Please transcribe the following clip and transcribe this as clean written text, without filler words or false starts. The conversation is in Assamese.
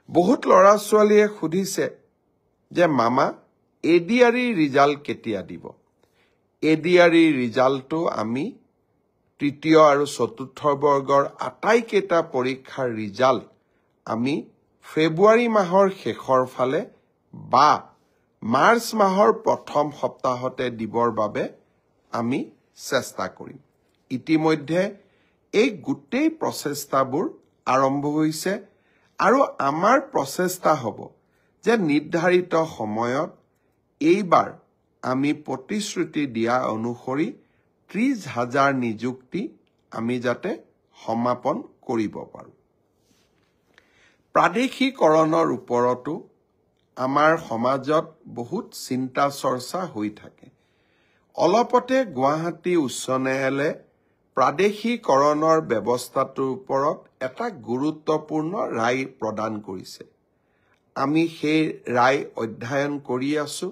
বহুত ল'ৰা ছোৱালীয়ে সুধিছে যে মামা এডিআৰই ৰিজাল্ট কেতিয়া দিব এডিআৰই ৰিজাল্টটো আমি তৃতীয় আৰু চতুৰ্থ বৰ্গৰ আটাইকেইটা পৰীক্ষাৰ ৰিজাল্ট আমি ফেব্ৰুৱাৰী মাহৰ শেষৰ ফালে বা মাৰ্চ মাহৰ প্ৰথম সপ্তাহতে দিবৰ বাবে আমি চেষ্টা কৰিম ইতিমধ্যে এই গোটেই প্ৰচেষ্টাবোৰ আৰম্ভ হৈছে আৰু আমাৰ প্ৰচেষ্টা হ'ব যে নিৰ্ধাৰিত সময়ত এইবাৰ আমি প্ৰতিশ্ৰুতি দিয়া অনুসৰি 30,000 নিযুক্তি আমি যাতে সমাপন কৰিব পাৰোঁ প্ৰাদেশিকৰণৰ ওপৰতো আমাৰ সমাজত বহুত চিন্তা চৰ্চা হৈ থাকে অলপতে গুৱাহাটী উচ্চ ন্যায়ালয়ে প্ৰাদেশিকৰণৰ ব্যৱস্থাটোৰ ওপৰত এটা গুৰুত্বপূৰ্ণ ৰায় প্ৰদান কৰিছে আমি সেই ৰায় অধ্যয়ন কৰি আছো